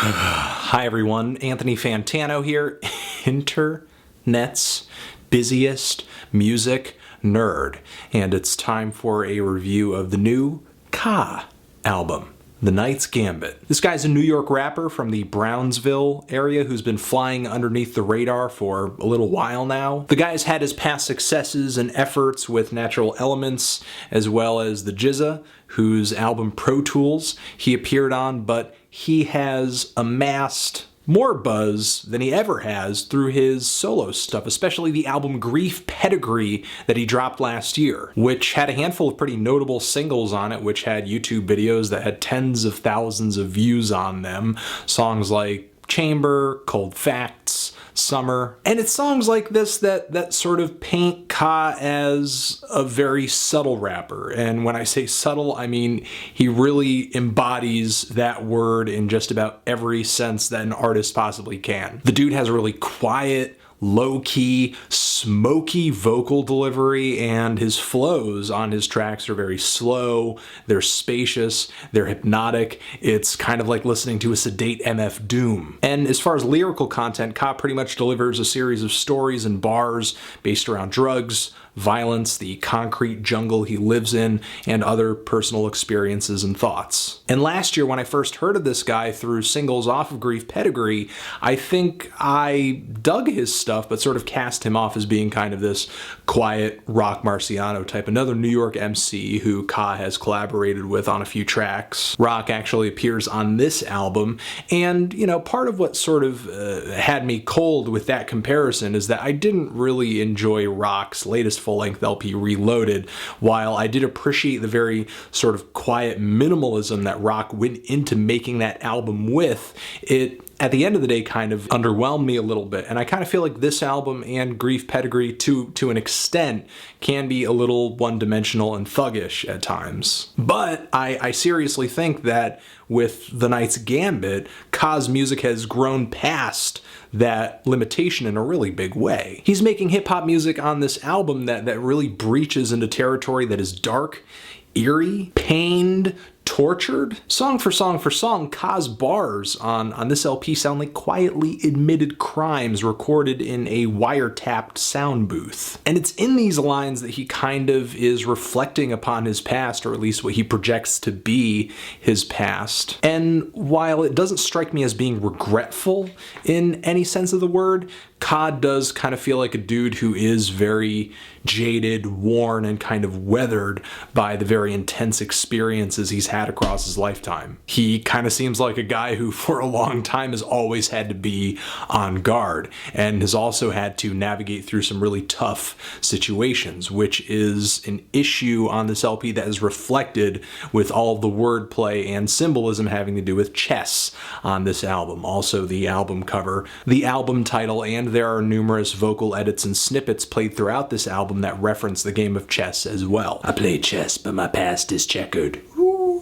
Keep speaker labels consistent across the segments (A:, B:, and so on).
A: Hi everyone, Anthony Fantano here, internet's busiest music nerd, and it's time for a review of the new KNIGHTHOOD album, The Knight's Gambit. This guy's a New York rapper from the Brownsville area who's been flying underneath the radar for a little while now. The guy's had his past successes and efforts with Natural Elements, as well as the GZA, whose album Pro Tools he appeared on, but he has amassed more buzz than he ever has through his solo stuff, especially the album Grief Pedigree that he dropped last year, which had a handful of pretty notable singles on it, which had YouTube videos that had tens of thousands of views on them. Songs like Chamber, Cold Facts, Summer. And it's songs like this that sort of paint Ka as a very subtle rapper. And when I say subtle, I mean he really embodies that word in just about every sense that an artist possibly can. The dude has a really quiet, low-key, smoky vocal delivery, and his flows on his tracks are very slow, they're spacious, they're hypnotic. It's kind of like listening to a sedate MF Doom. And as far as lyrical content, Ka pretty much delivers a series of stories and bars based around drugs, violence, the concrete jungle he lives in, and other personal experiences and thoughts. And last year, when I first heard of this guy through singles off of Grief Pedigree, I think I dug his stuff, but sort of cast him off as being kind of this quiet Rock Marciano type, another New York MC who Ka has collaborated with on a few tracks. Rock actually appears on this album, and you know, part of what sort of had me cold with that comparison is that I didn't really enjoy Rock's latest full-length LP Reloaded. While I did appreciate the very sort of quiet minimalism that Rock went into making that album with, it at the end of the day kind of underwhelmed me a little bit, and I kind of feel like this album and Grief Pedigree to an extent can be a little one-dimensional and thuggish at times. But I seriously think that with The Knight's Gambit, Ka's music has grown past that limitation in a really big way. He's making hip-hop music on this album that really breaches into territory that is dark, eerie, pained, tortured. Song for song, Ka's bars on this LP sound like quietly admitted crimes recorded in a wiretapped sound booth. And it's in these lines that he kind of is reflecting upon his past, or at least what he projects to be his past. And while it doesn't strike me as being regretful in any sense of the word, Ka does kind of feel like a dude who is very jaded, worn, and kind of weathered by the very intense experiences he's had across his lifetime. He kind of seems like a guy who for a long time has always had to be on guard and has also had to navigate through some really tough situations, which is an issue on this LP that is reflected with all of the wordplay and symbolism having to do with chess on this album. Also the album cover, the album title, and there are numerous vocal edits and snippets played throughout this album that reference the game of chess as well. I play chess, but my past is checkered.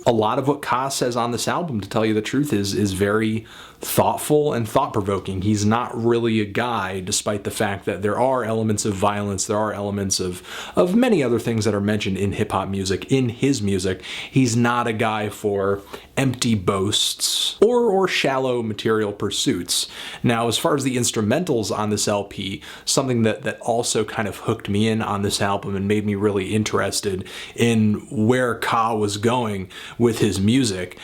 A: A lot of what Ka says on this album, to tell you the truth, is very thoughtful and thought-provoking. He's not really a guy, despite the fact that there are elements of violence, there are elements of many other things that are mentioned in hip-hop music, in his music. He's not a guy for empty boasts or shallow material pursuits. Now, as far as the instrumentals on this LP, something that also kind of hooked me in on this album and made me really interested in where Ka was going with his music.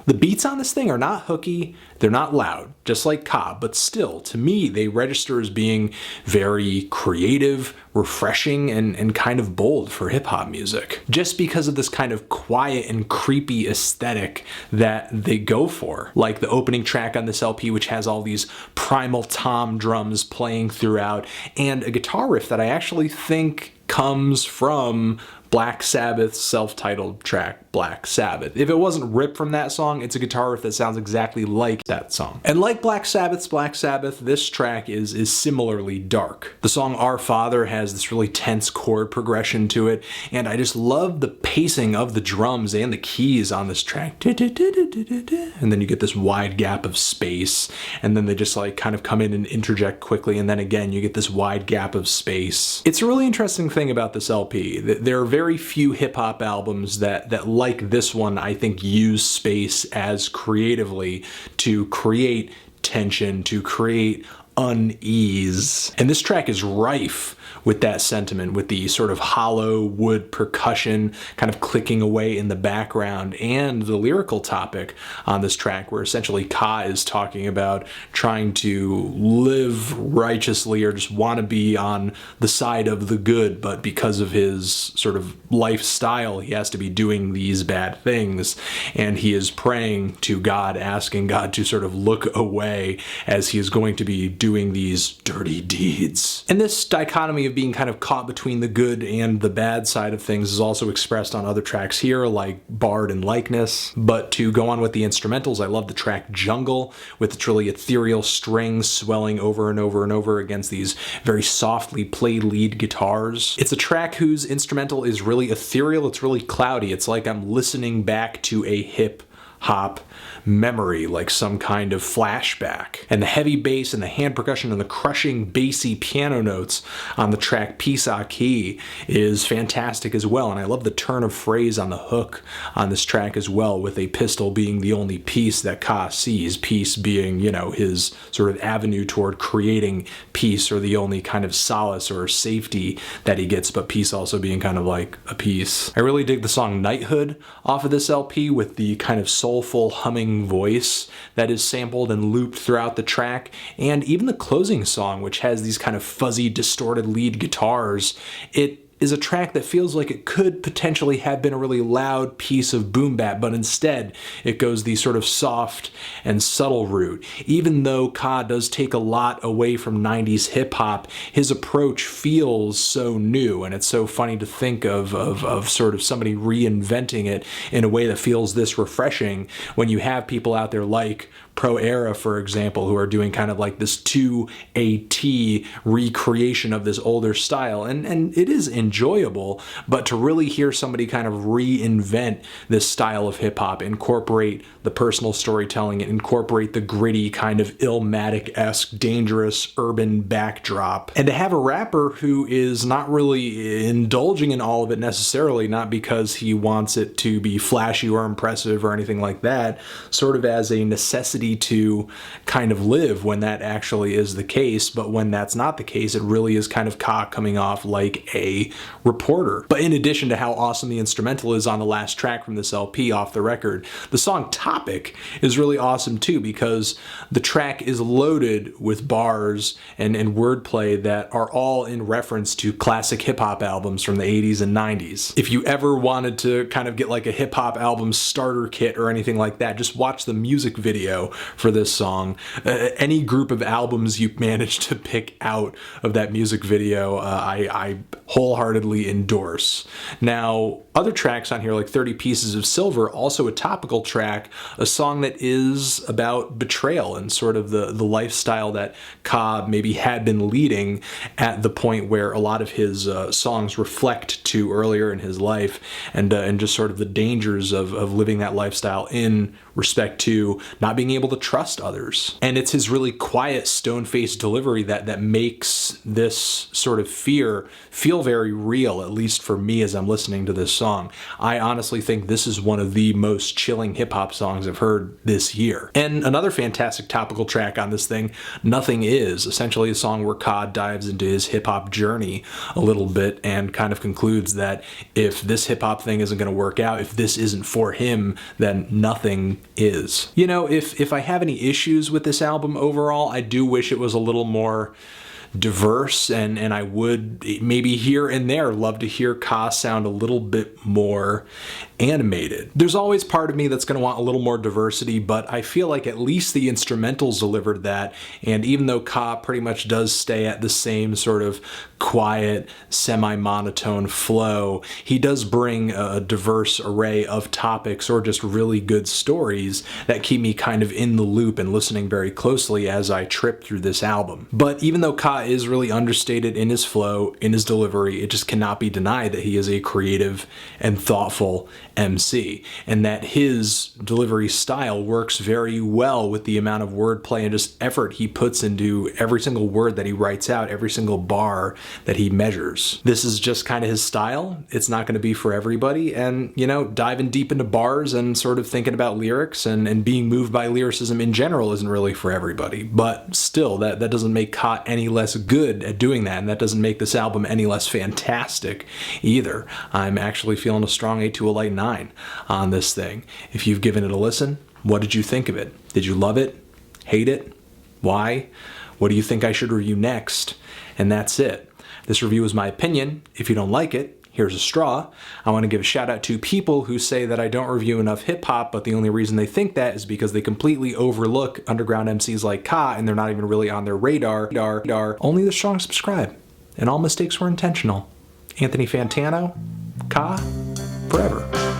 A: The beats on this thing are not hooky, they're not loud, just like Ka, but still, to me, they register as being very creative, refreshing, and kind of bold for hip-hop music. Just because of this kind of quiet and creepy aesthetic that they go for. Like the opening track on this LP, which has all these primal tom drums playing throughout, and a guitar riff that I actually think comes from Black Sabbath's self-titled track, Black Sabbath. If it wasn't ripped from that song, it's a guitar riff that sounds exactly like that song. And like Black Sabbath's Black Sabbath, this track is similarly dark. The song Our Father has this really tense chord progression to it, and I just love the pacing of the drums and the keys on this track. And then you get this wide gap of space, and then they just like kind of come in and interject quickly, and then again you get this wide gap of space. It's a really interesting thing about this LP. There are very few hip-hop albums that like this one, I think, use space as creatively to create tension, to create unease. And this track is rife with that sentiment, with the sort of hollow wood percussion kind of clicking away in the background, and the lyrical topic on this track, where essentially Ka is talking about trying to live righteously or just want to be on the side of the good, but because of his sort of lifestyle, he has to be doing these bad things, and he is praying to God, asking God to sort of look away as he is going to be doing these dirty deeds. And this dichotomy of being kind of caught between the good and the bad side of things is also expressed on other tracks here, like Bard and Likeness. But to go on with the instrumentals, I love the track Jungle, with its really ethereal strings swelling over and over and over against these very softly played lead guitars. It's a track whose instrumental is really ethereal, it's really cloudy. It's like I'm listening back to a hip hop memory, like some kind of flashback. And the heavy bass and the hand percussion and the crushing bassy piano notes on the track Peace AKHI is fantastic as well. And I love the turn of phrase on the hook on this track as well, with a pistol being the only piece that Ka sees, peace being, you know, his sort of avenue toward creating peace, or the only kind of solace or safety that he gets, but peace also being kind of like a piece. I really dig the song Knighthood off of this LP, with the kind of soulful humming voice that is sampled and looped throughout the track, and even the closing song, which has these kind of fuzzy, distorted lead guitars. It is a track that feels like it could potentially have been a really loud piece of boom bap, but instead it goes the sort of soft and subtle route. Even though Ka does take a lot away from 90s hip hop, his approach feels so new, and it's so funny to think of sort of somebody reinventing it in a way that feels this refreshing, when you have people out there like Pro Era, for example, who are doing kind of like this 2AT recreation of this older style. And it is enjoyable, but to really hear somebody kind of reinvent this style of hip hop, incorporate the personal storytelling, and incorporate the gritty kind of Illmatic-esque dangerous urban backdrop, and to have a rapper who is not really indulging in all of it necessarily, not because he wants it to be flashy or impressive or anything like that, sort of as a necessity to kind of live when that actually is the case. But when that's not the case, it really is kind of Ka coming off like a reporter. But in addition to how awesome the instrumental is on the last track from this LP, Off the Record, the song Topic is really awesome too, because the track is loaded with bars and wordplay that are all in reference to classic hip-hop albums from the 80s and 90s. If you ever wanted to kind of get like a hip-hop album starter kit or anything like that, just watch the music video for this song. Any group of albums you manage to pick out of that music video, I wholeheartedly endorse. Now, other tracks on here, like 30 Pieces of Silver, also a topical track, a song that is about betrayal and sort of the lifestyle that Ka maybe had been leading at the point where a lot of his songs reflect to earlier in his life, and just sort of the dangers of living that lifestyle in respect to not being able to trust others. And it's his really quiet, stone-faced delivery that makes this sort of fear feel very real, at least for me as I'm listening to this song. I honestly think this is one of the most chilling hip-hop songs I've heard this year. And another fantastic topical track on this thing, Nothing Is, essentially a song where Ka dives into his hip-hop journey a little bit and kind of concludes that if this hip-hop thing isn't going to work out, if this isn't for him, then nothing is. You know, if I have any issues with this album overall, I do wish it was a little more diverse, and I would maybe here and there love to hear Ka sound a little bit more animated. There's always part of me that's going to want a little more diversity, but I feel like at least the instrumentals delivered that, and even though Ka pretty much does stay at the same sort of quiet, semi-monotone flow, he does bring a diverse array of topics or just really good stories that keep me kind of in the loop and listening very closely as I trip through this album. But even though Ka Ka is really understated in his flow, in his delivery. It just cannot be denied that he is a creative and thoughtful MC, and that his delivery style works very well with the amount of wordplay and just effort he puts into every single word that he writes out, every single bar that he measures. This is just kind of his style. It's not going to be for everybody, and you know, diving deep into bars and sort of thinking about lyrics and being moved by lyricism in general isn't really for everybody. But still, that doesn't make Ka any less good at doing that, and that doesn't make this album any less fantastic either. I'm actually feeling a strong 8 to a light 9 on this thing. If you've given it a listen, what did you think of it? Did you love it? Hate it? Why? What do you think I should review next? And that's it. This review is my opinion. If you don't like it, here's a straw. I want to give a shout out to people who say that I don't review enough hip hop, but the only reason they think that is because they completely overlook underground MCs like Ka, and they're not even really on their radar. Only the strong subscribe, and all mistakes were intentional. Anthony Fantano, Ka, forever.